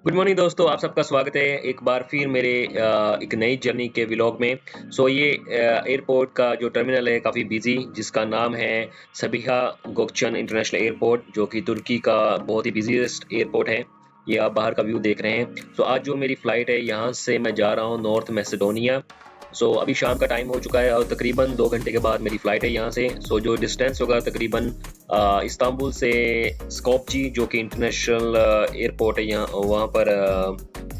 Good morning दोस्तों, आप सबका स्वागत है एक बार फिर मेरे एक नई जर्नी के व्लॉग में। ये एयरपोर्ट का जो टर्मिनल है काफ़ी बिजी, जिसका नाम है सबिहा गोकचन इंटरनेशनल एयरपोर्ट, जो कि तुर्की का बहुत ही बिजीएस्ट एयरपोर्ट है। ये आप बाहर का व्यू देख रहे हैं। आज जो मेरी फ़्लाइट है, यहाँ से मैं जा रहा हूँ नॉर्थ मैसेडोनिया। अभी शाम का टाइम हो चुका है और तकरीबन 2 घंटे के बाद मेरी फ़्लाइट है यहाँ से। जो डिस्टेंस होगा तकरीबन इस्तांबुल से स्कोपजी, जो कि इंटरनेशनल एयरपोर्ट है यहाँ, वहाँ पर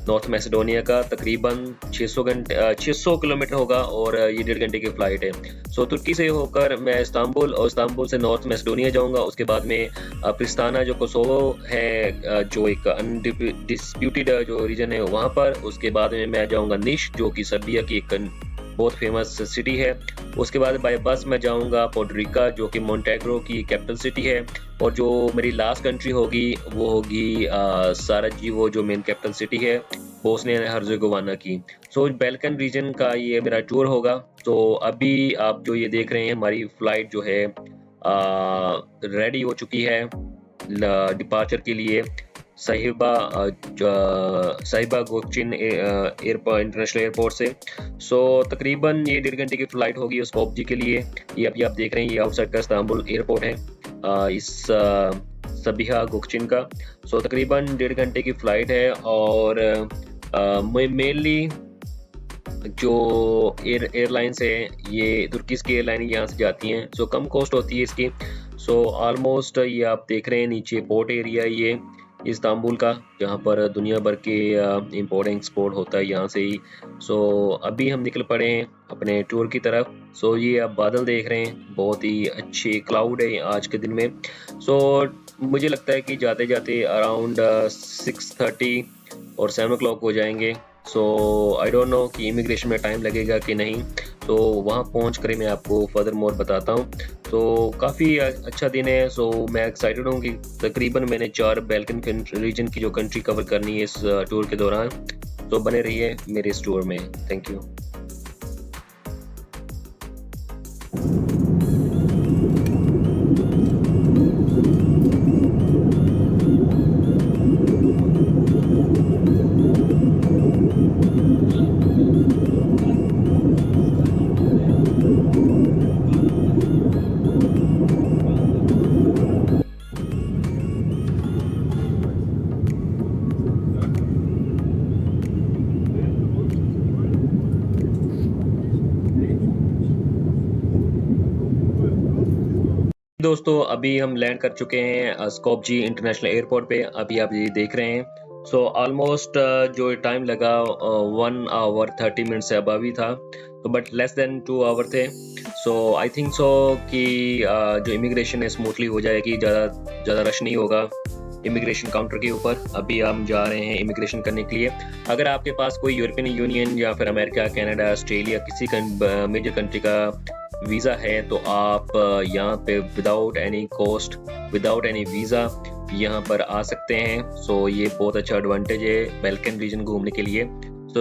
नॉर्थ मैसेडोनिया का तकरीबन 600 किलोमीटर होगा और ये 1.5 घंटे की फ़्लाइट है। तुर्की से होकर मैं इस्तांबुल और इस्तांबुल से नॉर्थ मैसेडोनिया जाऊँगा। उसके बाद में प्रिस्ताना जो कोसोवो है, जो एक अनडिस्प्यूटेड जो रीजन है वहाँ पर। उसके बाद में मैं जाऊँगा निश, जो कि सर्बिया की एक बहुत फेमस सिटी है। उसके बाद बाय बस मैं जाऊँगा पोर्टोरिका, जो कि मोंटेग्रो की कैपिटल सिटी है। और जो मेरी लास्ट कंट्री होगी वो होगी साराजेवो, जो मेन कैपिटल सिटी है बोस्निया हर्जेगोविना की। बाल्कन रीजन का ये मेरा टूर होगा। अभी आप जो ये देख रहे हैं, हमारी फ्लाइट जो है रेडी हो चुकी है डिपार्चर के लिए साहिबा गोकचिन एयरपोर्ट, इंटरनेशनल एयरपोर्ट से। तकरीबन ये 1.5 घंटे की फ्लाइट होगी उस पॉपजी के लिए। ये अभी आप देख रहे हैं, ये आउटसाइड का इस्तांबुल एयरपोर्ट है इस सबिहा गोकचिन का। तकरीबन 1.5 घंटे की फ्लाइट है और मेनली जो एयरलाइंस है, ये तुर्किश की एयरलाइन यहाँ से जाती हैं। कम कॉस्ट होती है इसकी। ऑलमोस्ट ये आप देख रहे हैं नीचे पोर्ट एरिया ये इस्तांबुल का, जहाँ पर दुनिया भर के इंपोर्ट एक्सपोर्ट होता है यहाँ से ही। अभी हम निकल पड़े हैं अपने टूर की तरफ। ये आप बादल देख रहे हैं, बहुत ही अच्छे क्लाउड है आज के दिन में। मुझे लगता है कि जाते जाते अराउंड 6:30 और 7 o'clock हो जाएंगे। आई डोंट नो कि इमिग्रेशन में टाइम लगेगा कि नहीं। वहाँ पहुँच कर मैं आपको फर्दर मोर बताता हूँ। काफ़ी अच्छा दिन है। मैं एक्साइटेड हूँ कि तकरीबन मैंने 4 बाल्कन रीजन की जो कंट्री कवर करनी है इस टूर के दौरान। बने रहिए मेरे इस टूर में। Thank you. दोस्तों, अभी हम लैंड कर चुके हैं स्कोपजी इंटरनेशनल एयरपोर्ट पे। अभी आप ये देख रहे हैं। ऑलमोस्ट जो टाइम लगा 1 आवर 30 मिनट से अबव ही था, बट लेस देन 2 आवर थे। आई थिंक कि जो इमिग्रेशन है स्मूथली हो जाएगी, ज़्यादा रश नहीं होगा इमिग्रेशन काउंटर के ऊपर। अभी हम जा रहे हैं इमिग्रेशन करने के लिए। अगर आपके पास कोई यूरोपियन यूनियन या फिर अमेरिका, कनाडा, ऑस्ट्रेलिया किसी मेजर कंट्री का वीज़ा है, तो आप यहाँ पे without any cost, without any visa यहाँ पर आ सकते हैं। ये बहुत अच्छा एडवांटेज है बाल्कन रीजन घूमने के लिए।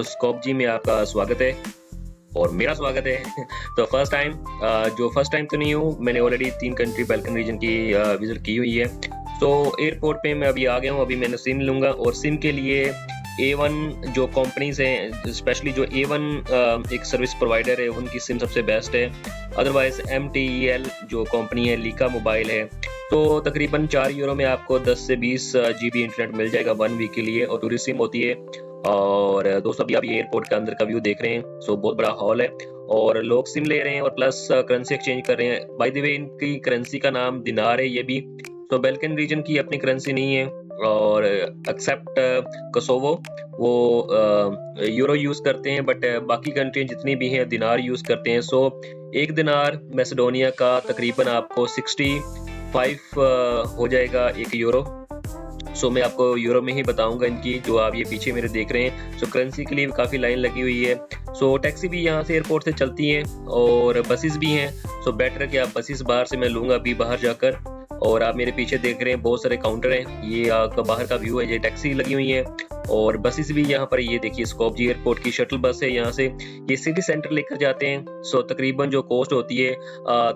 स्कोपजी में आपका स्वागत है और मेरा स्वागत है। फर्स्ट टाइम तो नहीं हूँ, मैंने ऑलरेडी 3 कंट्री बाल्कन रीजन की विजिट की हुई है। एयरपोर्ट पे मैं अभी आ गया हूँ। अभी मैंने सिम लूँगा और सिम के लिए A1 जो कंपनीज हैं, स्पेशली जो A1 एक सर्विस प्रोवाइडर है, उनकी सिम सबसे बेस्ट है। अदरवाइज MTEL जो कंपनी है, लीका मोबाइल है। तकरीबन 4 यूरो में आपको 10 से 20 GB इंटरनेट मिल जाएगा 1 वीक के लिए, और टूरिस्ट सिम होती है। और दोस्तों, अभी आप ये एयरपोर्ट के अंदर का व्यू देख रहे हैं। बहुत बड़ा हॉल है और लोग सिम ले रहे हैं और प्लस करेंसी एक्सचेंज कर रहे हैं। बाय द वे, इनकी करेंसी का नाम दिनार है ये भी। बाल्कन रीजन की अपनी करेंसी नहीं है, और एक्सेप्ट कोसोवो, वो यूरो यूज करते हैं, बट बाकी कंट्री जितनी भी हैं दिनार यूज करते हैं। एक दिनार मैसेडोनिया का तकरीबन आपको 65 हो जाएगा 1 यूरो। मैं आपको यूरो में ही बताऊंगा इनकी, जो आप ये पीछे मेरे देख रहे हैं। करेंसी के लिए काफ़ी लाइन लगी हुई है। टैक्सी भी यहाँ से एयरपोर्ट से चलती हैं और बसेस भी हैं। बेटर है कि आप बसेस बाहर से मैं लूँगा अभी बाहर जाकर। और आप मेरे पीछे देख रहे हैं बहुत सारे काउंटर हैं। ये आपका बाहर का व्यू है। ये टैक्सी लगी हुई है और बसेस भी यहाँ पर। ये देखिए, स्कोपजी एयरपोर्ट की शटल बस है, यहाँ से ये सिटी सेंटर लेकर जाते हैं। तकरीबन जो कॉस्ट होती है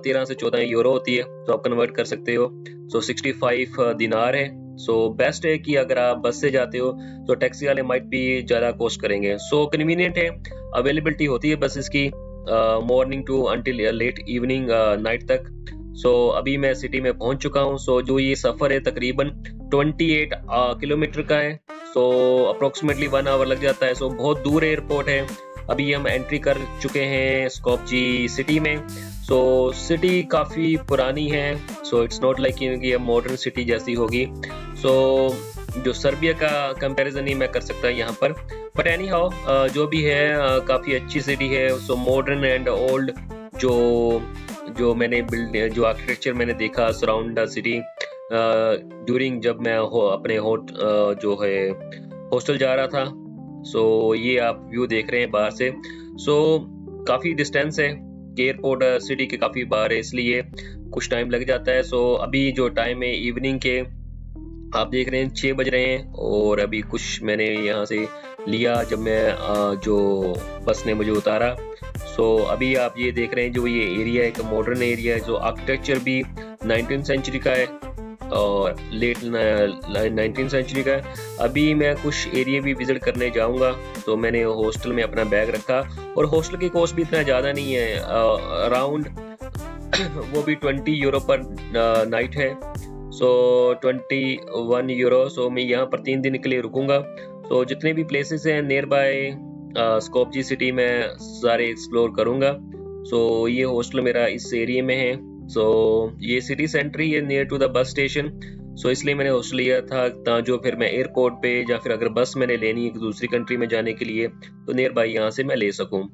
13 से 14 यूरो होती है, तो आप कन्वर्ट कर सकते हो। 65 दिनार है सो बेस्ट है कि अगर आप बस से जाते हो तो टैक्सी वाले माइट भी ज़्यादा कॉस्ट करेंगे। सो कन्वीनियंट है, अवेलेबिलिटी होती है बसेस की morning to until late evening night तक। सो अभी मैं सिटी में पहुंच चुका हूं। सो जो ये सफ़र है तकरीबन 28 किलोमीटर का है। सो अप्रोक्सीमेटली 1 आवर लग जाता है। सो बहुत दूर एयरपोर्ट है। अभी हम एंट्री कर चुके हैं स्कोपजे सिटी में। सो सिटी काफ़ी पुरानी है। सो इट्स नॉट लाइक कि ये मॉडर्न सिटी जैसी होगी। सो जो सर्बिया का कंपैरिजन नहीं मैं कर सकता यहाँ पर, बट एनी हाउ जो भी है काफ़ी अच्छी सिटी है। सो मॉडर्न एंड ओल्ड जो जो मैंने जो आर्किटेक्चर मैंने देखा सराउंड द सिटी ड्यूरिंग जब मैं अपने जो है हॉस्टल जा रहा था। सो ये आप व्यू देख रहे हैं बाहर से। सो काफ़ी डिस्टेंस है, एयरपोर्ट सिटी के काफ़ी बाहर है, इसलिए कुछ टाइम लग जाता है। सो अभी जो टाइम है इवनिंग के आप देख रहे हैं 6 बज रहे हैं, और अभी कुछ मैंने यहाँ से लिया जब मैं जो बस ने मुझे उतारा। सो अभी आप ये देख रहे हैं जो ये एरिया है एक मॉडर्न एरिया है, जो आर्किटेक्चर भी 19th सेंचुरी का है और लेट 19th सेंचुरी का है। अभी मैं कुछ एरिया भी विजिट करने जाऊंगा। तो मैंने हॉस्टल में अपना बैग रखा, और हॉस्टल की कॉस्ट भी इतना ज़्यादा नहीं है, अराउंड वो भी 20 यूरो पर नाइट है। सो 21 यूरो। सो मैं यहाँ पर 3 दिन के लिए रुकूंगा। तो जितने भी प्लेसेस हैं नियर बाय स्कोपजे सिटी में सारे एक्सप्लोर करूंगा। सो ये हॉस्टल मेरा इस एरिया में है। सो ये सिटी सेंटर ही है near to the bus station. So इसलिए मैंने हॉस्टल लिया था जो फिर मैं एयरपोर्ट पे या फिर अगर बस मैंने लेनी है दूसरी कंट्री में जाने के लिए तो नियर बाय यहाँ से मैं ले सकूँ।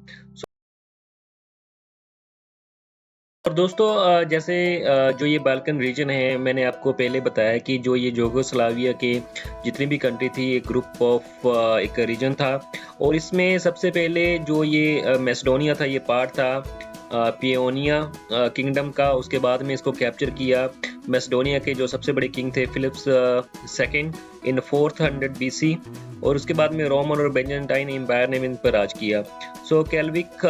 और दोस्तों जैसे जो ये बाल्कन रीजन है, मैंने आपको पहले बताया कि जो ये यूगोस्लाविया के जितनी भी कंट्री थी एक ग्रुप ऑफ एक रीजन था, और इसमें सबसे पहले जो ये मैसेडोनिया था ये पार्ट था पियोनिया किंगडम का। उसके बाद में इसको कैप्चर किया मैसेडोनिया के जो सबसे बड़े किंग थे फिलिप्स सेकंड इन 400 BC, और उसके बाद में रोमन और बेंजाइंटाइन एम्पायर ने इन पर राज किया। सो कैल्विक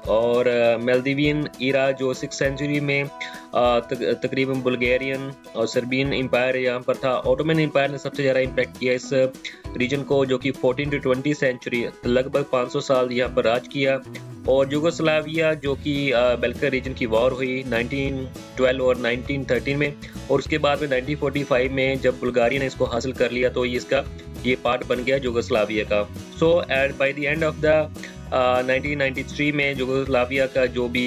और मेल्दिवियन ईरा जो 6th सेंचुरी में तकरीबन बुल्गारियन और सर्बियन एम्पायर यहाँ पर था। ऑटोमन एम्पायर ने सबसे ज़्यादा इम्पैक्ट किया इस रीजन को, जो कि 14 to 20 सेंचुरी लगभग 500 साल यहाँ पर राज किया। और यूगोस्लाविया जो कि बाल्कन रीजन की वॉर हुई 1912 और 1913 में, और उसके बाद में 1945 में जब बुल्गारिया ने इसको हासिल कर लिया तो ये पार्ट बन गया यूगोस्लाविया का। So at by the end of the 1993 में यूगोस्लाविया का जो भी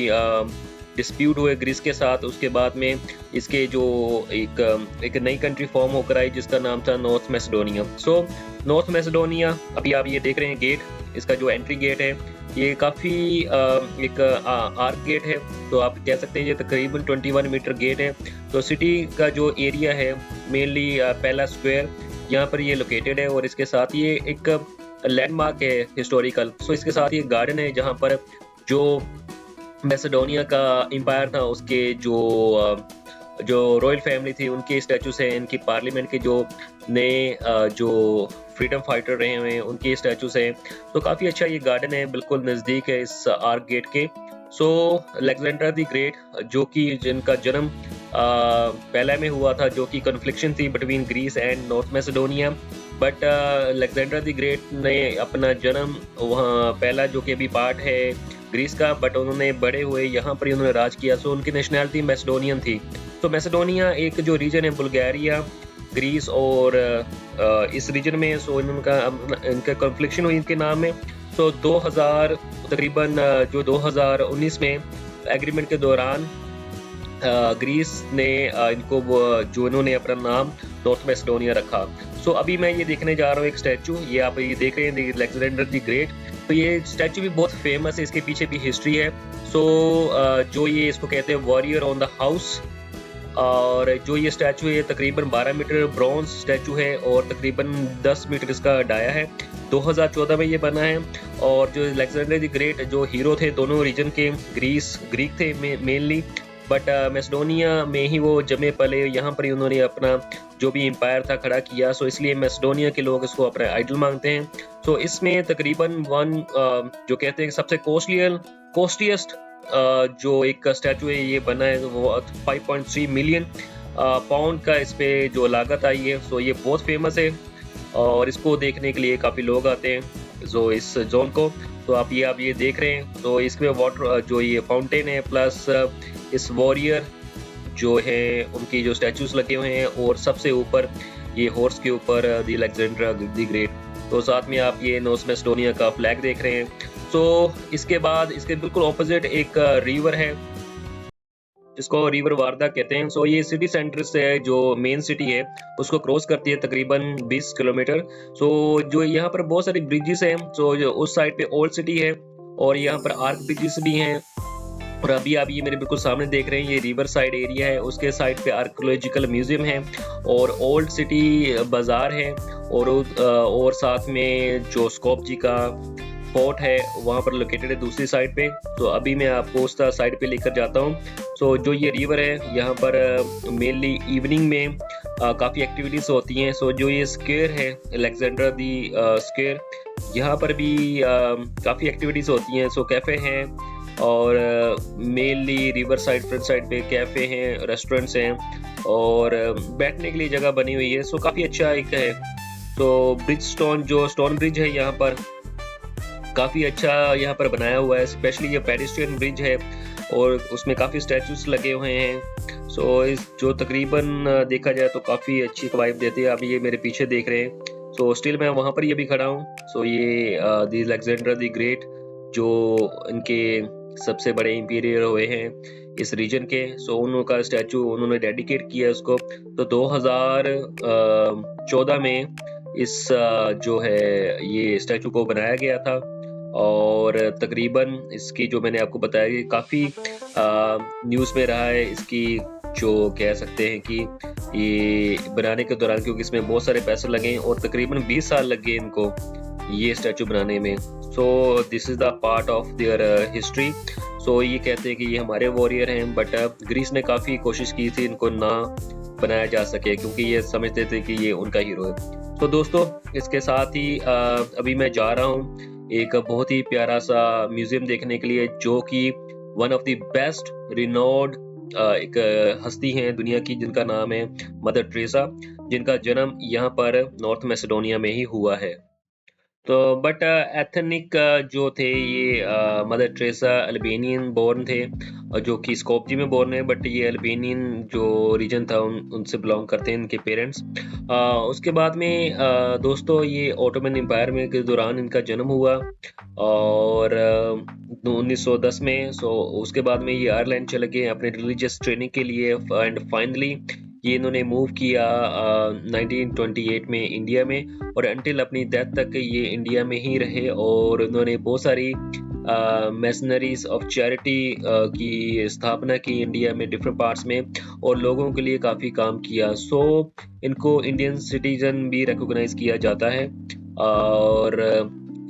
डिस्प्यूट हुए ग्रीस के साथ, उसके बाद में इसके जो एक नई कंट्री फॉर्म होकर आई जिसका नाम था North Macedonia. So North Macedonia अभी आप ये देख रहे हैं गेट, इसका जो एंट्री गेट है ये काफ़ी एक आर्क गेट है। तो आप कह सकते हैं ये तकरीबन 21 मीटर गेट है। तो सिटी का जो एरिया है मेनली पहला स्क्वायर यहाँ पर ये लोकेटेड है, और इसके साथ ये एक लैंडमार्क है हिस्टोरिकल। सो इसके साथ ये गार्डन है जहाँ पर जो मैसेडोनिया का एम्पायर था उसके जो रॉयल फैमिली थी उनके स्टैचूस हैं, इनकी पार्लियामेंट के जो नए जो फ्रीडम फाइटर रहे हुए हैं उनके स्टैचूस हैं। तो काफ़ी अच्छा ये गार्डन है, बिल्कुल नज़दीक है इस आर्क गेट के। सो अलेक्जेंडर द ग्रेट जो कि जिनका जन्म पहले में हुआ था, जो कि कन्फ्लिक्शन थी between Greece and North Macedonia, but Alexander the Great ने अपना जन्म वहाँ पहला जो कि अभी पार्ट है ग्रीस का, बट उन्होंने बड़े हुए यहाँ पर उन्होंने राज किया। सो उनकी नेशनैलिटी मैसेडोनियन थी। तो मैसेडोनिया एक जो रीजन है बुल्गारिया, ग्रीस और इस रीजन में, सो इनका कॉन्फ्लिक्शन हुई इनके नाम में। सो 2000 तकरीबन जो 2019 में एग्रीमेंट के दौरान ग्रीस ने इनको जो इन्होंने अपना नाम नॉर्थ मैसेडोनिया रखा। सो अभी मैं ये देखने जा रहा हूँ एक स्टैचू, ये आप ये देख रहे हैं अलेक्जेंडर द ग्रेट। तो ये स्टैचू भी बहुत फेमस है, इसके पीछे भी हिस्ट्री है। सो जो ये इसको कहते हैं वॉरियर ऑन द हाउस, और जो ये स्टैचू है तकरीबन 12 मीटर ब्रॉन्ज स्टैचू है और तकरीबन 10 मीटर इसका डाया है। 2014 में ये बना है। और जो अलेक्जेंडर द ग्रेट जो हीरो थे दोनों रीजन के, ग्रीक थे मेनली, बट मैसेडोनिया में ही वो जमे पले, यहाँ पर ही उन्होंने अपना जो भी एम्पायर था खड़ा किया। सो इसलिए मैसेडोनिया के लोग इसको अपना आइडल मानते हैं। सो इसमें तकरीबन जो कहते हैं सबसे कॉस्टलिएस्ट जो एक स्टैचू है ये बना है वो 5.3 मिलियन पाउंड का इस पे जो लागत आई है, सो ये बहुत फेमस है और इसको देखने के लिए काफ़ी लोग आते हैं जो इस जोन को। तो आप ये देख रहे हैं, तो इसमें वाटर जो ये फाउंटेन है प्लस इस वॉरियर जो है उनकी जो स्टैचूज लगे हुए हैं और सबसे ऊपर ये हॉर्स के ऊपर द अलेक्जेंड्रा द ग्रेट। तो साथ में आप ये नॉर्थ मैसेडोनिया का फ्लैग देख रहे हैं। तो इसके बाद इसके बिल्कुल ऑपोजिट एक रिवर है जिसको रिवर वारदा कहते हैं। सो ये सिटी सेंटर से जो मेन सिटी है उसको क्रॉस करती है तकरीबन 20 किलोमीटर। सो जो यहाँ पर बहुत सारी ब्रिजेस हैं, सो जो उस साइड पे ओल्ड सिटी है और यहाँ पर आर्क ब्रिजेस भी हैं। और अभी आप ये मेरे बिल्कुल सामने देख रहे हैं, ये रिवर साइड एरिया है, उसके साइड पे आर्कियोलॉजिकल म्यूजियम है और ओल्ड सिटी बाजार है और साथ में जो स्कॉप जी का फोर्ट है वहाँ पर लोकेटेड है दूसरी साइड पे। तो अभी मैं आपको उस साइड पे लेकर जाता हूँ। सो जो ये रिवर है यहाँ पर मेनली इवनिंग में काफ़ी एक्टिविटीज़ होती हैं। सो जो ये स्क्वायर है अलेक्जेंड्रा दी स्क्वायर, यहाँ पर भी काफ़ी एक्टिविटीज़ होती हैं। सो कैफ़े हैं और mainly river side front side पे कैफ़े हैं, रेस्टोरेंट्स हैं और बैठने के लिए जगह बनी हुई है। सो काफ़ी अच्छा एक है। तो ब्रिज स्टोन जो स्टोन ब्रिज है यहाँ पर काफ़ी अच्छा यहाँ पर बनाया हुआ है, स्पेशली ये पेडिस्ट्रियन ब्रिज है और उसमें काफ़ी स्टैचूज लगे हुए हैं। सो इस जो तकरीबन देखा जाए तो काफ़ी अच्छी वाइब देती है। आप ये मेरे पीछे देख रहे हैं, सो स्टिल मैं वहाँ पर ये भी खड़ा हूँ। सो ये दी अलेक्जेंड्रा दी ग्रेट जो इनके सबसे बड़े इंपीरियर हुए हैं इस रीजन के, सो उनका स्टैचू उन्होंने डेडिकेट किया उसको। तो 2014 में इस जो है ये स्टैचू को बनाया गया था और तकरीबन इसकी जो मैंने आपको बताया कि काफ़ी न्यूज़ में रहा है इसकी, जो कह सकते हैं कि ये बनाने के दौरान, क्योंकि इसमें बहुत सारे पैसे लगे और तकरीबन 20 साल लग गए इनको ये स्टैचू बनाने में। So this is the part of their history. So ये कहते हैं कि ये हमारे वॉरियर हैं, बट ग्रीस ने काफ़ी कोशिश की थी इनको ना बनाया जा सके क्योंकि ये समझते थे कि ये उनका हीरो है। तो दोस्तों इसके साथ ही अभी मैं जा रहा हूँ एक बहुत ही प्यारा सा म्यूजियम देखने के लिए, जो कि one of the best renowned एक हस्ती हैं दुनिया की जिनका नाम है मदर टेरेसा, जिनका जन्म यहाँ पर नॉर्थ मैसेडोनिया में ही हुआ है। तो बट एथनिक जो थे ये मदर टेरेसा अल्बेनियन बोर्न थे जो कि स्कोपजी में बोर्न है, बट ये अल्बेनियन जो रीजन था उनसे बिलोंग करते हैं इनके पेरेंट्स। उसके बाद में दोस्तों ये ऑटोमन एम्पायर में के दौरान इनका जन्म हुआ और 1910 में। सो उसके बाद में ये आयरलैंड चले गए अपने रिलीजियस ट्रेनिंग के लिए एंड फाइनली ये इन्होंने मूव किया 1928 में इंडिया में और अंटिल अपनी डेथ तक ये इंडिया में ही रहे और उन्होंने बहुत सारी मैसनरीज ऑफ चैरिटी की स्थापना की इंडिया में डिफरेंट पार्ट्स में और लोगों के लिए काफ़ी काम किया। सो इनको इंडियन सिटीजन भी रिकॉग्नाइज किया जाता है। और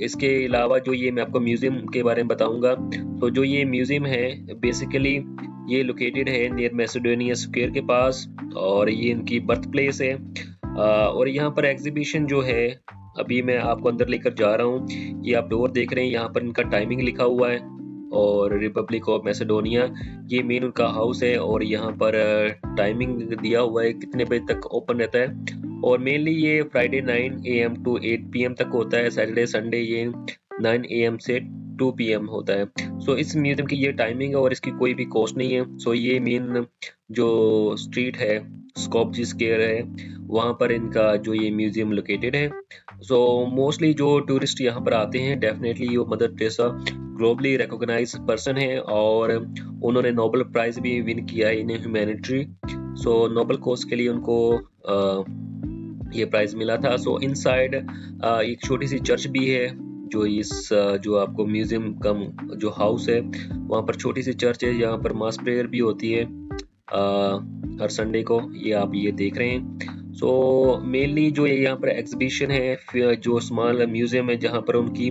इसके अलावा जो ये मैं आपको म्यूज़ियम के बारे में बताऊंगा, तो जो ये म्यूज़ियम है बेसिकली ये लोकेटेड है नियर मैसेडोनिया स्क्वायर के पास और ये इनकी बर्थ प्लेस है। और यहाँ पर एग्जीबिशन जो है अभी मैं आपको अंदर लेकर जा रहा हूँ, ये आप डोर देख रहे हैं, यहाँ पर इनका टाइमिंग लिखा हुआ है और रिपब्लिक ऑफ मैसेडोनिया ये मेन उनका हाउस है और यहाँ पर टाइमिंग दिया हुआ है कितने बजे तक ओपन रहता है और मेनली ये फ्राइडे 9 AM टू 8 PM तक होता है, सैटरडे संडे ये 9 AM से 2 PM होता है। सो इस म्यूजियम की ये टाइमिंग है और इसकी कोई भी कॉस्ट नहीं है। सो ये मेन जो स्ट्रीट है स्कॉपजी स्क्वायर है वहाँ पर इनका जो ये म्यूजियम लोकेटेड है। सो मोस्टली जो टूरिस्ट यहाँ पर आते हैं डेफिनेटली वो Mother Teresa globally recognise person है और उन्होंने नोबेल प्राइज भी विन किया है in humanity. So noble cause के लिए उनको ये प्राइज मिला था। सो इनसाइड एक छोटी सी चर्च भी है जो इस जो आपको म्यूजियम का जो हाउस है वहाँ पर छोटी सी चर्च है, यहाँ पर मास प्रेयर भी होती है हर संडे को, ये आप ये देख रहे हैं। सो मेनली जो यहाँ पर एग्जीबिशन है जो स्मॉल म्यूजियम है जहाँ पर उनकी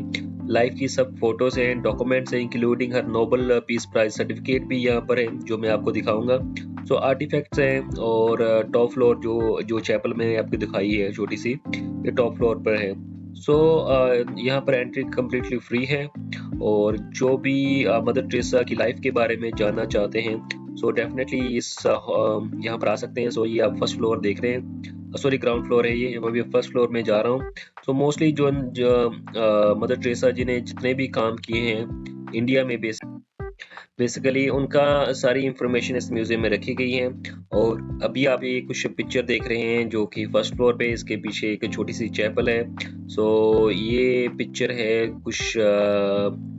लाइफ की सब फोटोज हैं, डॉक्यूमेंट्स हैं, including her Nobel peace prize certificate भी यहाँ पर है जो मैं आपको दिखाऊंगा। सो आर्टिफैक्ट्स हैं और टॉप फ्लोर जो चैपल में आपको दिखाई है छोटी सी, ये टॉप फ्लोर पर है। सो यहाँ पर एंट्री कम्प्लीटली फ्री है और जो भी मदर टेरेसा की लाइफ के बारे में जानना चाहते हैं सो डेफिनेटली इस यहाँ पर आ सकते हैं। सो ये आप फर्स्ट फ्लोर देख रहे हैं, सॉरी ग्राउंड फ्लोर है ये, मैं भी फर्स्ट फ्लोर में जा रहा हूँ। सो मोस्टली जो मदर टेरेसा जी ने जितने भी काम किए हैं इंडिया में बेसिकली उनका सारी इंफॉर्मेशन इस म्यूजियम में रखी गई है। और अभी आप ये कुछ पिक्चर देख रहे हैं जो कि फर्स्ट फ्लोर पे, इसके पीछे एक छोटी सी चैपल है। सो ये पिक्चर है कुछ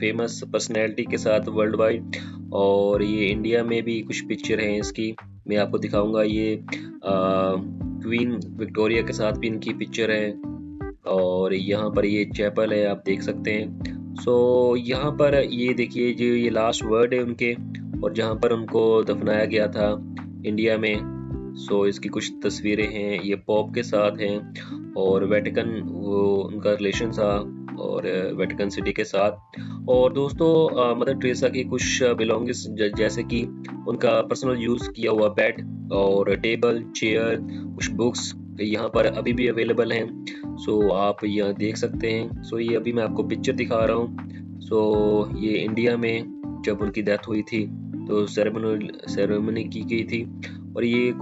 फेमस पर्सनैलिटी के साथ वर्ल्ड वाइड, और ये इंडिया में भी कुछ पिक्चर हैं इसकी, मैं आपको दिखाऊंगा। ये क्वीन विक्टोरिया के साथ भी इनकी पिक्चर है, और यहाँ पर ये चैपल है, आप देख सकते हैं। सो यहाँ पर ये देखिए जो ये लास्ट वर्ड है उनके, और जहाँ पर उनको दफनाया गया था इंडिया में। सो इसकी कुछ तस्वीरें हैं, ये पॉप के साथ हैं, और वेटिकन वो उनका रिलेशन था, और वेटिकन सिटी के साथ। और दोस्तों मदर टेरेसा की कुछ बिलोंगिंग्स जैसे कि उनका पर्सनल यूज़ किया हुआ बेड और टेबल चेयर, कुछ बुक्स यहाँ पर अभी भी अवेलेबल हैं। सो आप यहाँ देख सकते हैं। सो ये अभी मैं आपको पिक्चर दिखा रहा हूँ। सो ये इंडिया में जब उनकी डेथ हुई थी तो सेरेमनी की गई थी, और ये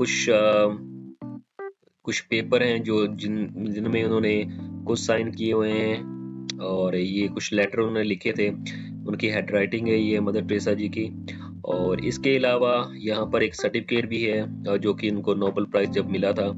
कुछ पेपर हैं जो जिनमें उन्होंने कुछ साइन किए हुए हैं, और ये कुछ लेटर उन्होंने लिखे थे, उनकी हैंड राइटिंग है ये मदर टेरेसा जी की। और इसके अलावा यहाँ पर एक सर्टिफिकेट भी है जो कि उनको नोबेल प्राइज जब मिला था।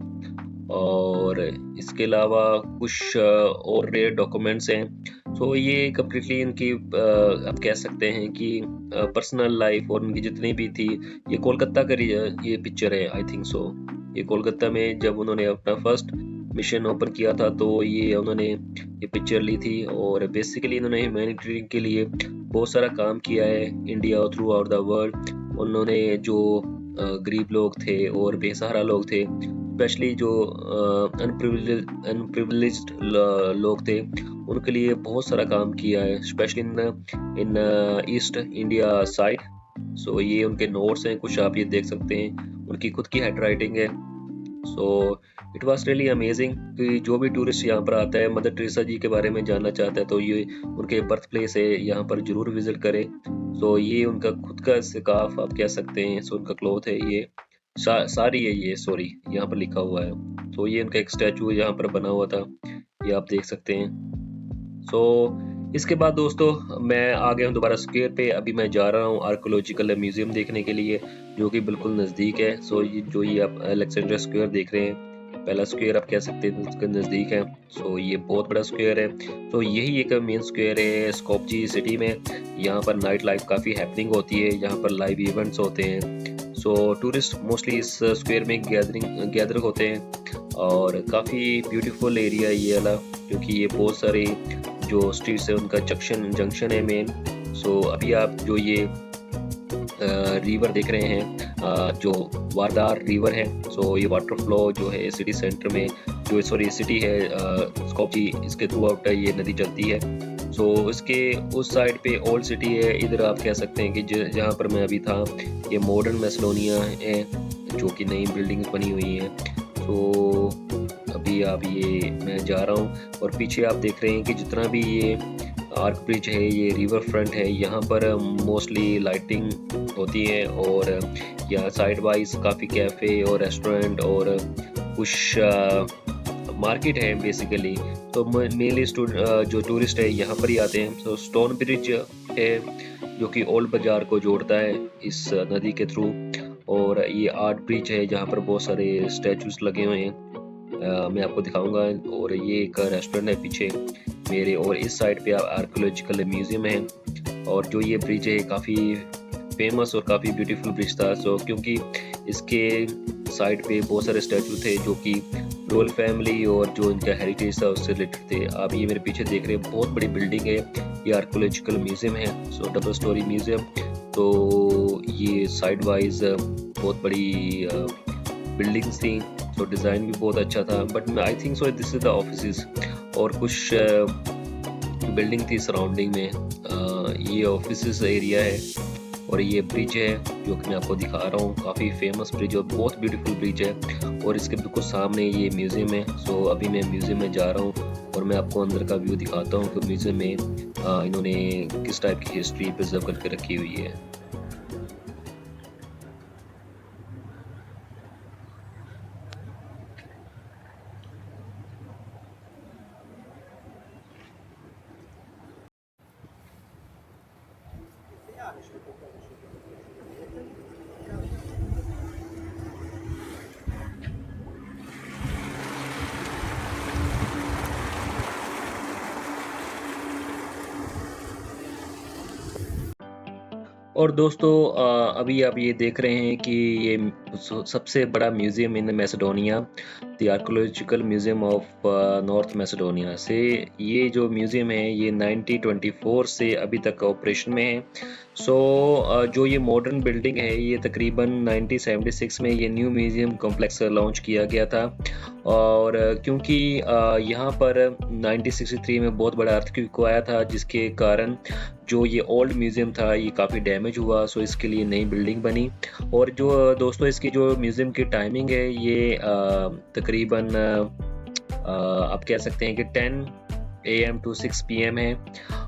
और इसके अलावा कुछ और रेयर डॉक्यूमेंट्स हैं। सो ये कम्प्लीटली इनकी आप कह सकते हैं कि पर्सनल लाइफ और उनकी जितनी भी थी, ये कोलकाता का ये पिक्चर है आई थिंक सो। ये कोलकाता में जब उन्होंने अपना फर्स्ट मिशन ओपन किया था तो ये उन्होंने ये पिक्चर ली थी। और बेसिकली इन्होंने ह्यूमैनिटेरियन के लिए बहुत सारा काम किया है इंडिया और थ्रू आउट द वर्ल्ड। उन्होंने जो गरीब लोग थे और बेसहारा लोग थे, स्पेशली जो अनप्रिविलेज्ड लोग थे, उनके लिए बहुत सारा काम किया है, specially in East India side. So ये उनके नोट्स हैं कुछ, आप ये देख सकते हैं, उनकी खुद की हैंड राइटिंग है। So it was really amazing कि जो भी टूरिस्ट यहाँ पर आता है मदर टेरेसा जी के बारे में जानना चाहता है तो ये उनके बर्थ प्लेस है, यहाँ पर जरूर विजिट करें। सो ये उनका खुद का स्कार्फ आप कह सकते हैं, सो उनका क्लॉथ है ये, सारी है ये, सॉरी यहाँ पर लिखा हुआ है। तो ये उनका एक स्टैचू यहाँ पर बना हुआ था, ये आप देख सकते हैं। सो इसके बाद दोस्तों मैं आ गया हूँ दोबारा स्क्वायर पे। अभी मैं जा रहा हूँ आर्कोलॉजिकल म्यूजियम देखने के लिए जो कि बिल्कुल नज़दीक है। सो ये आप अलेक्जेंड्रिया स्क्वायर देख रहे हैं, पहला स्क्वायर आप कह सकते हैं, उसके नज़दीक है। सो ये बहुत बड़ा स्क्वायर है। तो यही एक मेन स्क्वायर है स्कोपजे सिटी में। यहाँ पर नाइट लाइफ काफ़ी हैपनिंग होती है, यहाँ पर लाइव इवेंट्स होते हैं। सो टूरिस्ट मोस्टली इस स्क्वायर में गैदर होते हैं, और काफ़ी ब्यूटीफुल एरिया है ये वाला, क्योंकि ये बहुत सारे जो स्ट्रीट्स है उनका जंक्शन है मेन। सो अभी आप जो ये रिवर देख रहे हैं जो वारदार रिवर है, सो ये वाटर फ्लो जो है सिटी सेंटर में, जो सॉरी सिटी है स्कोपजे, इसके थ्रू आउट ये नदी चलती है। सो इसके उस साइड पे ओल्ड सिटी है, इधर आप कह सकते हैं कि जहाँ पर मैं अभी था ये मॉडर्न मैसेडोनिया है जो कि नई बिल्डिंग बनी हुई है। तो अभी आप ये मैं जा रहा हूँ, और पीछे आप देख रहे हैं कि जितना भी ये आर्क ब्रिज है, ये रिवर फ्रंट है, यहाँ पर मोस्टली लाइटिंग होती है, और यहाँ साइड वाइज काफ़ी कैफ़े और रेस्टोरेंट और कुछ मार्केट है बेसिकली। तो मेनली जो टूरिस्ट है यहाँ पर ही आते हैं। तो स्टोन ब्रिज है जो कि ओल्ड बाजार को जोड़ता है इस नदी के थ्रू, और ये आर्ट ब्रिज है जहाँ पर बहुत सारे स्टैचूज लगे हुए हैं, मैं आपको दिखाऊंगा। और ये एक रेस्टोरेंट है पीछे मेरे, और इस साइड पे आर्कोलॉजिकल म्यूजियम है। और जो ये ब्रिज है काफ़ी फेमस और काफ़ी ब्यूटीफुल ब्रिज था। सो क्योंकि इसके साइड पे बहुत सारे स्टैचू थे जो कि रॉयल फैमिली और जो इनका हेरिटेज था उससे रिलेटेड थे। आप ये मेरे पीछे देख रहे हैं, बहुत बड़ी बिल्डिंग है, ये आर्कोलॉजिकल म्यूजियम है। सो डबल स्टोरी म्यूजियम। तो ये साइड वाइज बहुत बड़ी बिल्डिंग्स थी, तो डिज़ाइन भी बहुत अच्छा था। But I think so this is the offices, और कुछ बिल्डिंग थी सराउंडिंग में। ये ऑफिसेस एरिया है, और ये ब्रिज है जो कि मैं आपको दिखा रहा हूँ, काफ़ी फेमस ब्रिज और बहुत ब्यूटीफुल ब्रिज है, और इसके बिल्कुल सामने ये म्यूज़ियम है। सो अभी मैं म्यूज़ियम में जा रहा हूँ, और मैं आपको अंदर का व्यू दिखाता हूँ कि म्यूज़ियम में इन्होंने किस टाइप की हिस्ट्री प्रिजर्व करके रखी हुई है। और दोस्तों अभी आप ये देख रहे हैं कि ये सबसे बड़ा museum in Macedonia, the archaeological museum of North Macedonia से ये जो म्यूज़ियम है ये 1924 से अभी तक ऑपरेशन में है। सो जो ये मॉडर्न बिल्डिंग है ये तकरीबन 1976 में ये न्यू म्यूज़ियम कॉम्प्लेक्स लॉन्च किया गया था। और क्योंकि यहाँ पर 1963 में बहुत बड़ा अर्थक्वेक आया था जिसके कारण जो ये ओल्ड म्यूज़ियम था ये काफ़ी डैमेज हुआ, सो इसके लिए नई बिल्डिंग बनी। और जो दोस्तों इसकी जो म्यूज़ियम की टाइमिंग है ये तकरीबन आप कह सकते हैं कि 10 AM टू 6 PM है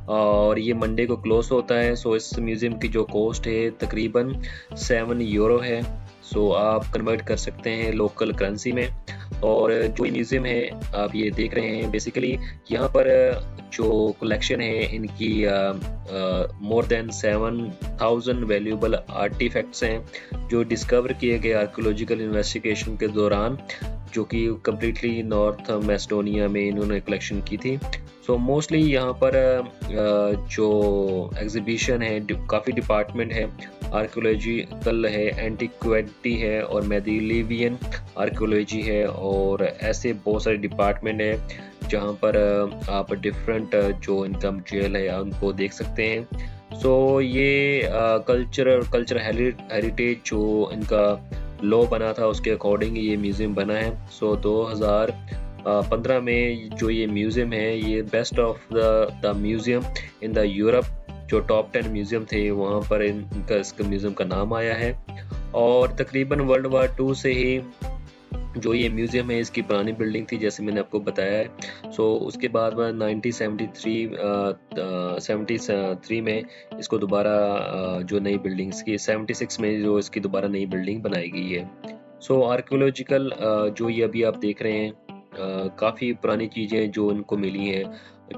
और ये मंडे को क्लोज होता है। सो इस म्यूज़ियम की जो कॉस्ट है तकरीबन 7 यूरो है। सो आप कन्वर्ट कर सकते हैं लोकल करेंसी में। और जो म्यूज़ियम है आप ये देख रहे हैं बेसिकली यहाँ पर जो कलेक्शन है इनकी मोर देन 7,000 वैल्यूएबल आर्टिफैक्ट्स हैं जो डिस्कवर किए गए आर्कियोलॉजिकल इन्वेस्टिगेशन के दौरान, जो कि कम्प्लीटली नॉर्थ मैसेडोनिया में इन्होंने कलेक्शन की थी। सो मोस्टली यहाँ पर जो एग्जीबिशन है काफ़ी डिपार्टमेंट है, आर्कियोलॉजिकल है, एंटीक्विटी है और मेडिलिवियन आर्कियोलॉजी है और ऐसे बहुत सारे डिपार्टमेंट है जहाँ पर आप डिफरेंट जो इनका मटेरियल है उनको देख सकते हैं। सो ये कल्चर हेरिटेज जो इनका लॉ बना था उसके अकॉर्डिंग ये म्यूज़ियम बना है। सो 2015 में जो ये म्यूज़ियम है ये best of the museum in the Europe, जो टॉप 10 म्यूज़ियम थे वहाँ पर इनका इसका म्यूज़ियम का नाम आया है। और तकरीबन वर्ल्ड वार 2 से ही जो ये म्यूज़ियम है इसकी पुरानी बिल्डिंग थी जैसे मैंने आपको बताया है। सो उसके बाद में 1973 में इसको दोबारा जो नई बिल्डिंग्स की 76 में जो इसकी दोबारा नई बिल्डिंग बनाई गई है। सो आर्कियोलॉजिकल जो ये अभी आप देख रहे हैं काफ़ी पुरानी चीज़ें जो इनको मिली हैं,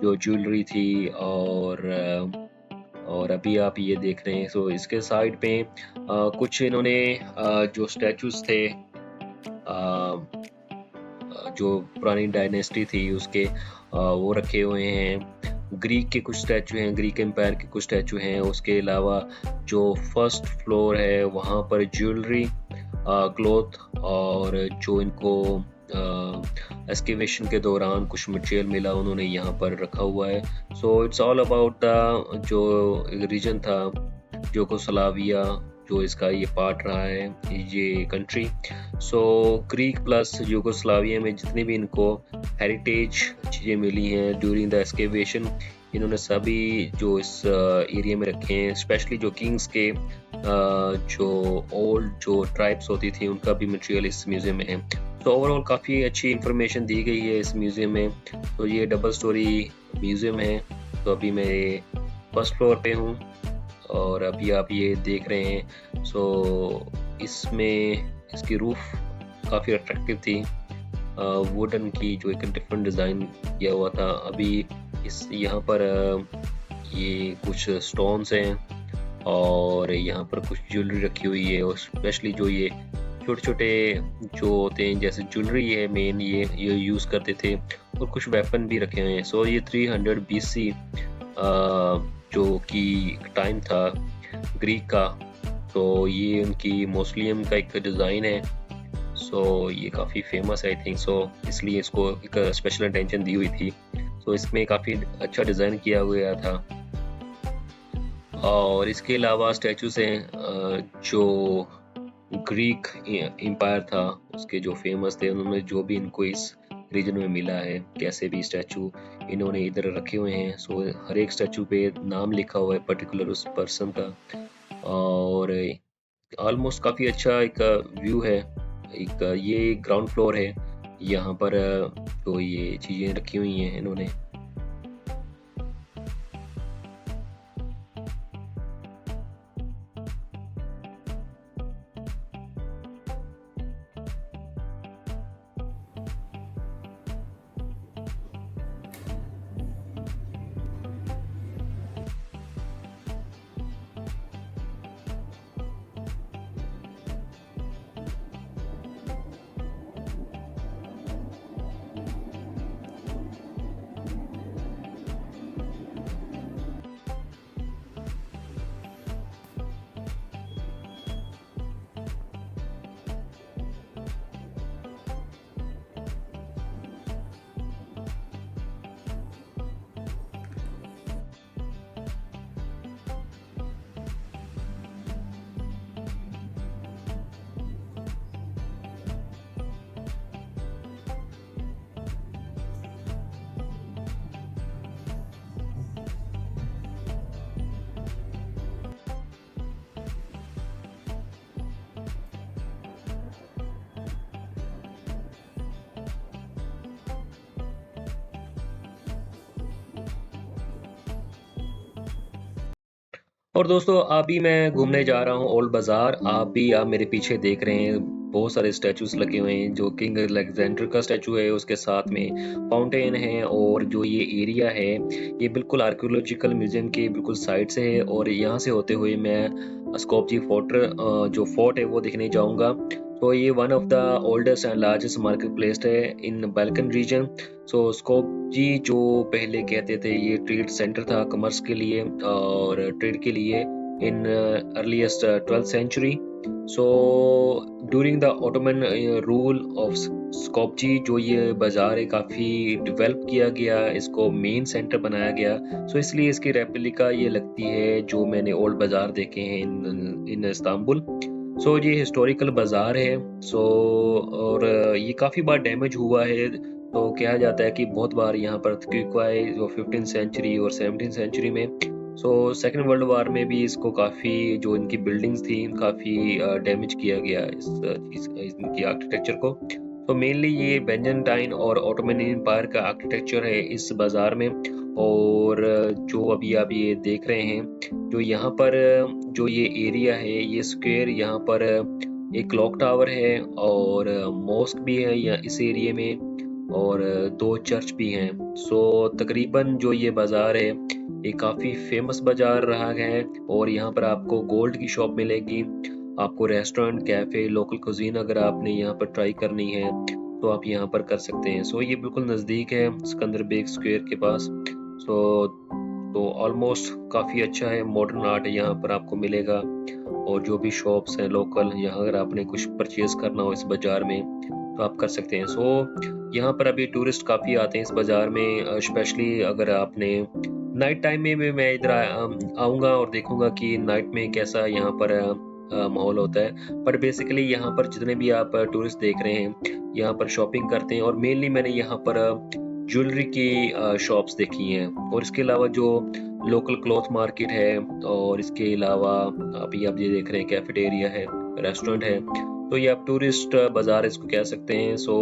जो ज्वेलरी थी और अभी आप ये देख रहे हैं। सो इसके साइड पे कुछ इन्होंने जो स्टैचूज थे जो पुरानी डायनेस्टी थी उसके वो रखे हुए हैं। ग्रीक के कुछ स्टैचू हैं, ग्रीक एम्पायर के कुछ स्टैचू हैं। उसके अलावा जो फर्स्ट फ्लोर है वहाँ पर ज्वेलरी, क्लॉथ और जो इनको एक्सकेवेशन के दौरान कुछ मटेरियल मिला उन्होंने यहाँ पर रखा हुआ है। So it's all about the जो रीजन था यूगोस्लाविया, जो इसका ये पार्ट रहा है ये कंट्री। सो ग्रीक प्लस यूगोस्लाविया में जितनी भी इनको हेरिटेज चीज़ें मिली हैं ड्यूरिंग द एक्सकेवेशन, इन्होंने सभी जो इस एरिया में रखे हैं। स्पेशली जो किंग्स के जो ओल्ड जो ट्राइब्स होती थी उनका भी मटेरियल इस म्यूज़ियम में है। तो ओवरऑल काफ़ी अच्छी इंफॉर्मेशन दी गई है इस म्यूज़ियम में। तो ये डबल स्टोरी म्यूज़ियम है। तो अभी मैं फर्स्ट फ्लोर पे हूँ और अभी आप ये देख रहे हैं। सो इसमें इसकी रूफ काफ़ी अट्रैक्टिव थी, वुडन की जो एक डिफरेंट डिज़ाइन किया हुआ था। अभी इस यहाँ पर ये कुछ स्टोन्स हैं और यहाँ पर कुछ ज्वेलरी रखी हुई है और स्पेशली जो ये छोटे छोटे जो होते हैं जैसे ज्वेलरी है मेन ये यूज़ करते थे और कुछ वेपन भी रखे हुए हैं। सो ये 300 BC जो कि टाइम था ग्रीक का, तो ये उनकी मौसोलियम का एक डिज़ाइन है। सो ये काफ़ी फेमस है आई थिंक, सो इसलिए इसको एक स्पेशल अटेंशन दी हुई थी। सो इसमें काफ़ी अच्छा डिज़ाइन किया गया था। और इसके अलावा स्टैचूज हैं जो ग्रीक एम्पायर था उसके जो फेमस थे, उन्होंने जो भी इनको इस रीजन में मिला है कैसे भी स्टैचू इन्होंने इधर रखे हुए हैं। सो हर एक स्टैचू पे नाम लिखा हुआ है पर्टिकुलर उस पर्सन का। और ऑलमोस्ट काफ़ी अच्छा एक व्यू है। एक ये ग्राउंड फ्लोर है, यहाँ पर जो ये चीज़ें रखी हुई हैं इन्होंने। और दोस्तों अभी मैं घूमने जा रहा हूँ ओल्ड बाजार। आप मेरे पीछे देख रहे हैं बहुत सारे स्टैचूज लगे हुए हैं। जो किंग अलेक्जेंडर का स्टैचू है, उसके साथ में फाउंटेन है, और जो ये एरिया है ये बिल्कुल आर्कियोलॉजिकल म्यूजियम के बिल्कुल साइड से है। और यहाँ से होते हुए मैं स्कोपजी फोर्ट जो फोर्ट है वो देखने जाऊँगा। तो ये one of the oldest and largest market place है इन बाल्कन रीजन। सो स्कोपजी जो पहले कहते थे ये ट्रेड सेंटर था कॉमर्स के लिए और ट्रेड के लिए in earliest 12th century. So during the Ottoman rule of Skopje जो ये बाजार है काफ़ी डेवलप किया गया, इसको मेन सेंटर बनाया गया। सो इसलिए इसकी रेप्लिका ये लगती है जो मैंने ओल्ड बाजार देखे हैं इन इस्तांबुल। सो ये हिस्टोरिकल बाजार है। सो और ये काफ़ी बार डैमेज हुआ है। तो कहा जाता है कि बहुत बार यहाँ पर अर्थक्वेक हुआ है जो 15th सेंचुरी और 17th सेंचुरी में। सो सेकेंड वर्ल्ड वार में भी इसको काफ़ी जो इनकी बिल्डिंग्स थी काफ़ी डैमेज किया गया इनकी आर्किटेक्चर को। तो मेनली ये बेंजेंटाइन और ऑटोमन एम्पायर का आर्किटेक्चर है इस बाज़ार में। और जो अभी आप ये देख रहे हैं जो यहाँ पर जो ये एरिया है ये स्क्वायर, यहाँ पर एक क्लॉक टावर है और मॉस्क भी है या इस एरिया में, और दो चर्च भी हैं। सो तकरीबन जो ये बाज़ार है ये काफ़ी फेमस बाज़ार रहा है। और यहाँ पर आपको गोल्ड की शॉप मिलेगी, आपको रेस्टोरेंट, कैफ़े, लोकल कुजीन अगर आपने यहाँ पर ट्राई करनी है तो आप यहाँ पर कर सकते हैं। सो ये बिल्कुल नज़दीक है सिकंदर बेग स्क्वायर के पास। सो तो ऑलमोस्ट काफ़ी अच्छा है, मॉडर्न आर्ट यहाँ पर आपको मिलेगा। और जो भी शॉप्स हैं लोकल, यहाँ अगर आपने कुछ परचेज करना हो इस बाज़ार में तो आप कर सकते हैं। सो यहाँ पर अभी टूरिस्ट काफ़ी आते हैं इस बाज़ार में, स्पेशली अगर आपने नाइट टाइम में भी मैं इधर आऊँगा और देखूँगा कि नाइट में कैसा यहाँ पर माहौल होता है। बट बेसिकली यहाँ पर जितने भी आप टूरिस्ट देख रहे हैं यहाँ पर शॉपिंग करते हैं। और मेनली मैंने यहाँ पर ज्वेलरी की शॉप्स देखी हैं। और इसके अलावा जो लोकल क्लॉथ मार्केट है, और इसके अलावा अभी आप ये देख रहे हैं कैफेटेरिया है, रेस्टोरेंट है। तो ये आप टूरिस्ट बाज़ार इसको कह सकते हैं। सो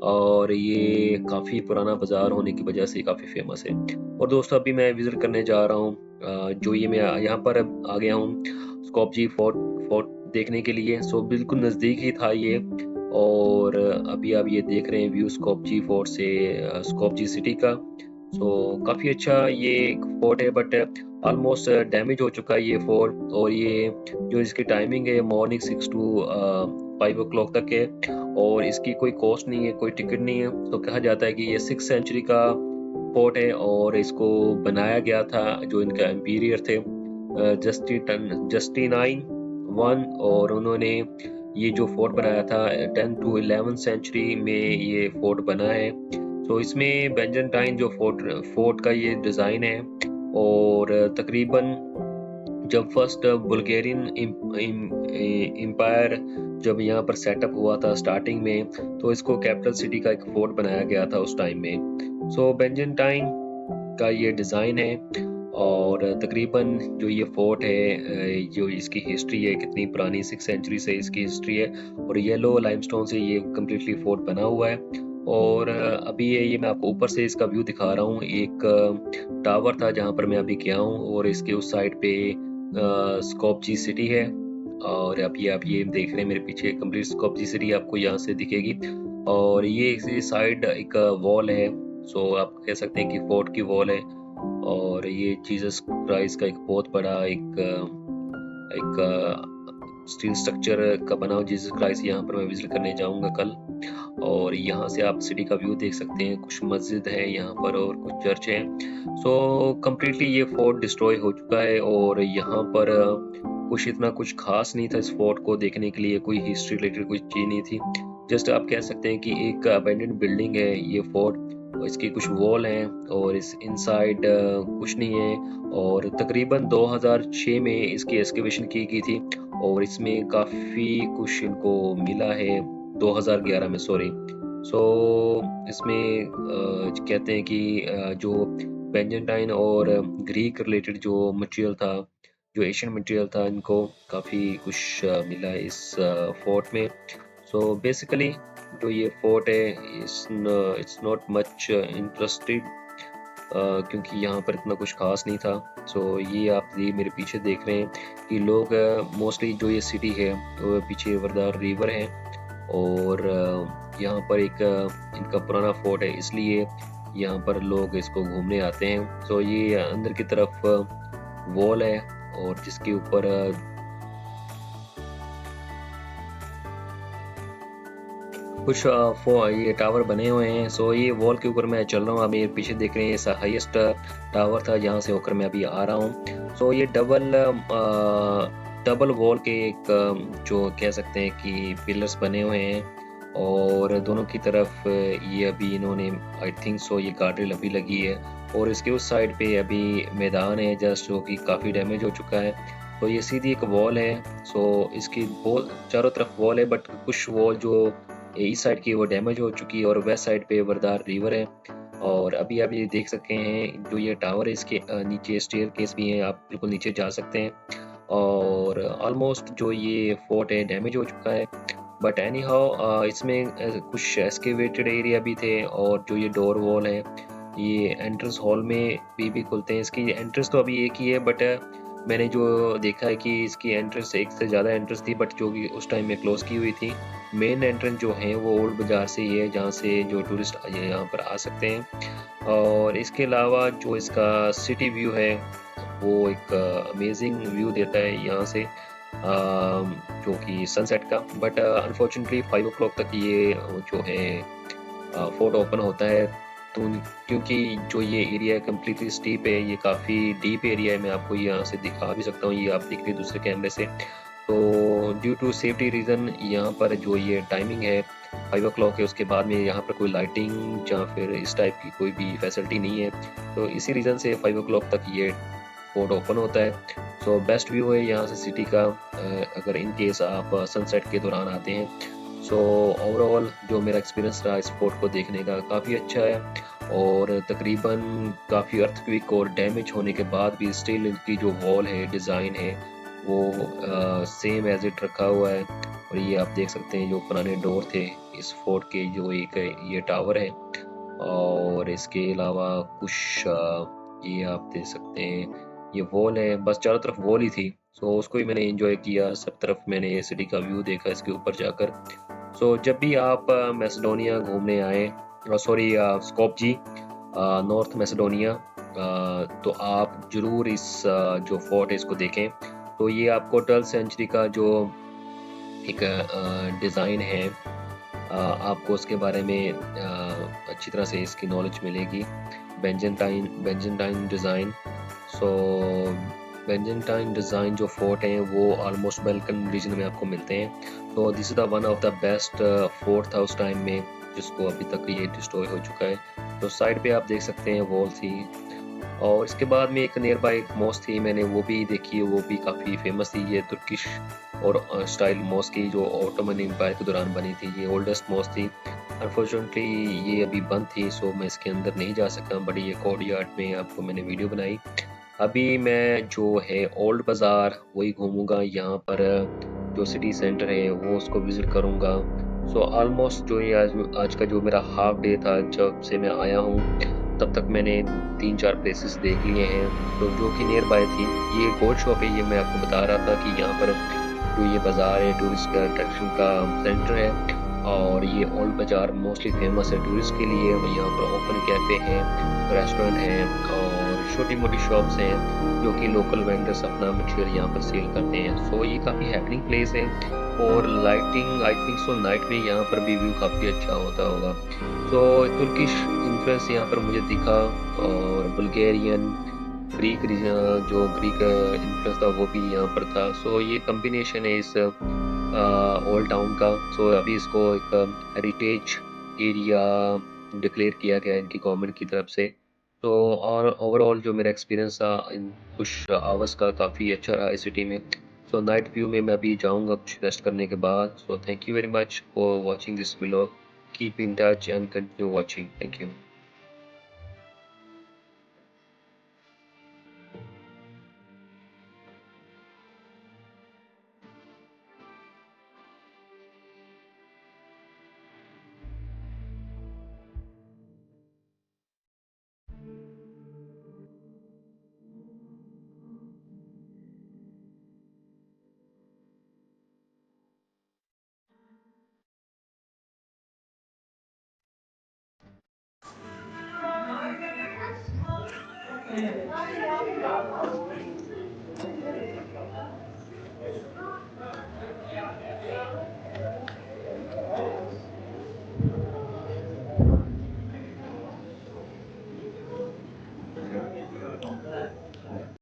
और ये काफ़ी पुराना बाज़ार होने की वजह से काफ़ी फेमस है। और दोस्तों अभी मैं विज़िट करने जा रहा हूँ जो ये मैं यहाँ पर आ गया हूँ स्कोपजी फोर्ट देखने के लिए। सो बिल्कुल नज़दीक ही था ये। और अभी आप ये देख रहे हैं व्यू स्कोपजी फोर्ट से स्कोपजी सिटी का। सो काफ़ी अच्छा ये एक फोर्ट है, बट ऑलमोस्ट डैमेज हो चुका है ये फोर्ट। और ये जो इसकी टाइमिंग है मॉर्निंग 6 to 5 o'clock तक है, और इसकी कोई कॉस्ट नहीं है, कोई टिकट नहीं है। तो कहा जाता है कि ये 6th सेंचुरी का फोर्ट है और इसको बनाया गया था जो इनका एम्पीरियर थे जस्टिनाइन वन, और उन्होंने ये जो फोर्ट बनाया था 10th to 11th सेंचुरी में ये फोर्ट बना है। तो इसमें बेंजेंटाइन जो फोर्ट का ये डिज़ाइन है। और तकरीबन जब फर्स्ट बुल्गारियन एम्पायर जब यहाँ पर सेटअप हुआ था स्टार्टिंग में, तो इसको कैपिटल सिटी का एक फोर्ट बनाया गया था उस टाइम में। सो बेंजेंटाइन का ये डिज़ाइन है। और तकरीबन जो ये फोर्ट है जो इसकी हिस्ट्री है कितनी पुरानी, 6th सेंचुरी से इसकी हिस्ट्री है। और येलो लाइमस्टोन से ये कम्प्लीटली फोर्ट बना हुआ है। और अभी ये मैं आपको ऊपर से इसका व्यू दिखा रहा हूँ। एक टावर था जहाँ पर मैं अभी गया हूँ, और इसके उस साइड पे स्कोपजी सिटी है। और अभी आप ये देख रहे हैं मेरे पीछे कंप्लीट स्कोपजी सिटी आपको यहाँ से दिखेगी। और ये इसी साइड एक वॉल है। सो आप कह सकते हैं कि फोर्ट की वॉल है। और ये जीसस क्राइस्ट का एक बहुत बड़ा एक स्टील स्ट्रक्चर का बना हुआ जीसस क्राइस्ट, यहाँ पर मैं विजिट करने जाऊंगा कल। और यहाँ से आप सिटी का व्यू देख सकते हैं, कुछ मस्जिद है यहाँ पर और कुछ चर्च है। सो कम्प्लीटली ये फोर्ट डिस्ट्रॉय हो चुका है। और यहाँ पर कुछ खास नहीं था इस फोर्ट को देखने के लिए, कोई हिस्ट्री रिलेटेड कोई चीज़ नहीं थी। जस्ट आप कह सकते हैं कि एक अबैंडन्ड बिल्डिंग है ये फोर्ट, और इसकी कुछ वॉल हैं और इस इनसाइड कुछ नहीं है। और तकरीबन 2006 में इसकी एक्सकेवेशन की गई थी, और इसमें काफ़ी कुछ इनको मिला है 2011 में, सॉरी। सो इसमें कहते हैं कि जो बेंजेंटाइन और ग्रीक रिलेटेड जो मटेरियल था, जो एशियन मटेरियल था, इनको काफ़ी कुछ मिला है इस फोर्ट में। सो बेसिकली जो ये फोर्ट है इट्स नॉट मच इंटरेस्टेड क्योंकि यहाँ पर इतना कुछ खास नहीं था। सो ये आप ये मेरे पीछे देख रहे हैं कि लोग मोस्टली जो ये सिटी है वो पीछे वर्दार रिवर है, और यहाँ पर एक इनका पुराना फोर्ट है, इसलिए यहाँ पर लोग इसको घूमने आते हैं। सो ये अंदर की तरफ वॉल है, और जिसके ऊपर कुछ ये टावर बने हुए हैं। सो ये वॉल के ऊपर मैं चल रहा हूँ। आप ये पीछे देख रहे हैं, ये हाईएस्ट टावर था जहाँ से होकर मैं अभी आ रहा हूँ। सो ये डबल वॉल के एक जो कह सकते हैं कि पिलर्स बने हुए हैं, और दोनों की तरफ ये अभी इन्होंने आई थिंक सो ये गार्डरेल अभी लगी है, और इसके उस साइड पे अभी मैदान है जस्ट, जो कि काफ़ी डैमेज हो चुका है। तो ये सीधी एक वॉल है। सो इसकी वॉल चारों तरफ वॉल है, बट कुछ वॉल जो इस साइड की वो डैमेज हो चुकी है, और वेस्ट साइड पे वर्दार रिवर है। और अभी आप ये देख सकते हैं जो ये टावर है, इसके नीचे स्टेयर केस भी है, आप बिल्कुल नीचे जा सकते हैं। और ऑलमोस्ट जो ये फोर्ट है डैमेज हो चुका है, बट एनी हाउ इसमें कुछ एस्केवेटेड एरिया भी थे, और जो ये डोर वॉल है ये एंट्रेंस हॉल में भी खुलते हैं। इसकी एंट्रेंस तो अभी एक ही है, बट मैंने जो देखा है कि इसकी एंट्रेंस एक से ज़्यादा एंट्रेंस थी, बट जो कि उस टाइम में क्लोज की हुई थी। मेन एंट्रेंस जो है वो ओल्ड बाज़ार से ही है, जहाँ से जो टूरिस्ट यहाँ पर आ सकते हैं। और इसके अलावा जो इसका सिटी व्यू है वो एक अमेजिंग व्यू देता है यहाँ से, जो कि सनसेट का। बट अनफॉर्चुनेटली 5 o'clock तक ये जो है फोर्ट ओपन होता है। तो क्योंकि जो ये एरिया कम्प्लीटली स्टीप है, ये काफ़ी डीप एरिया है, मैं आपको यहाँ से दिखा भी सकता हूँ, ये आप देख रहे हैं दूसरे कैमरे से। तो ड्यू टू सेफ्टी रीज़न यहाँ पर जो ये टाइमिंग है 5 o'clock है, उसके बाद में यहाँ पर कोई लाइटिंग या फिर इस टाइप की कोई भी फैसिलिटी नहीं है। तो इसी रीज़न से 5 o'clock तक ये पोर्ट ओपन होता है। सो बेस्ट व्यू है यहाँ से सिटी का, अगर इन केस आप सनसेट के दौरान आते हैं। सो ओवरऑल जो मेरा एक्सपीरियंस रहा इस फोर्ट को देखने का काफ़ी अच्छा है, और तकरीबन काफ़ी अर्थक्वेक और डैमेज होने के बाद भी स्टिल इनकी जो वॉल है, डिज़ाइन है, वो सेम एज इट रखा हुआ है। और ये आप देख सकते हैं जो पुराने डोर थे इस फोर्ट के, जो एक ये टावर है, और इसके अलावा कुछ ये आप देख सकते हैं ये वॉल है, बस चारों तरफ वॉल ही थी। सो उसको ही मैंने एंजॉय किया, सब तरफ मैंने ये सिटी का व्यू देखा इसके ऊपर जाकर। सो जब भी आप मैसेडोनिया घूमने आए, सॉरी स्कोपजे नॉर्थ मैसेडोनिया, तो आप ज़रूर इस जो फोर्ट है इसको देखें। तो ये आपको 12th सेंचुरी का जो एक डिज़ाइन है, आपको उसके बारे में अच्छी तरह से इसकी नॉलेज मिलेगी। बेंजेंटाइन डिज़ाइन। सो बेंजेंटाइन डिज़ाइन जो फोर्ट हैं वो ऑलमोस्ट बल्कन रीजन में आपको मिलते हैं। तो this is the one of the best fort था उस टाइम में, जिसको अभी तक ये डिस्ट्रॉय हो चुका है। तो साइड पे आप देख सकते हैं वॉल थी, और इसके बाद में एक नियर बाय एक मॉस्क थी, मैंने वो भी देखी है, वो भी काफ़ी फेमस थी। ये तुर्किश और स्टाइल मॉस्क की, जो ऑटोमन एम्पायर के दौरान बनी थी, ये ओल्डेस्ट मॉस्क थी। अनफॉर्चुनेटली ये अभी बंद थी, सो मैं इसके अंदर नहीं जा सका, बट ये कोर्टयार्ड में आपको मैंने वीडियो बनाई। अभी मैं जो है ओल्ड बाज़ार वही घूमूंगा, यहाँ पर जो सिटी सेंटर है वो उसको विज़िट करूँगा। सो ऑलमोस्ट जो ये आज का जो मेरा हाफ डे था, जब से मैं आया हूँ तब तक मैंने 3-4 प्लेसेस देख लिए हैं, तो जो कि नियर बाय थी। ये गोल्ड शॉप है, ये मैं आपको बता रहा था कि यहाँ पर जो ये बाज़ार है टूरिस्ट का अट्रैक्शन का सेंटर है, और ये ओल्ड बाज़ार मोस्टली फेमस है टूरिस्ट के लिए। यहाँ पर ओपन कैफ़े हैं, रेस्टोरेंट हैं, और छोटी मोटी शॉप्स हैं, जो कि लोकल वेंडर्स अपना मटेरियल यहाँ पर सेल करते हैं। सो ये काफ़ी हैपनिंग प्लेस है, और lighting I think so night में यहाँ पर भी व्यू काफ़ी अच्छा होता होगा। सो तुर्किश इन्फ्लुएंस यहाँ पर मुझे दिखा, और बुल्गारियन ग्रीक जो ग्रीक इन्फ्लुएंस था वो भी यहाँ पर था। सो ये कम्बिनेशन है इस ओल्ड टाउन का। सो अभी इसको एक हेरिटेज एरिया डिक्लेयर किया गया है इनकी गवर्नमेंट की तरफ से। तो और ओवरऑल जो मेरा एक्सपीरियंस था इन कुछ आवर्स का काफ़ी अच्छा रहा इस सिटी में। सो नाइट व्यू में मैं अभी जाऊँगा कुछ रेस्ट करने के बाद। So thank you very much for watching this vlog. Keep in touch and continue watching. Thank you.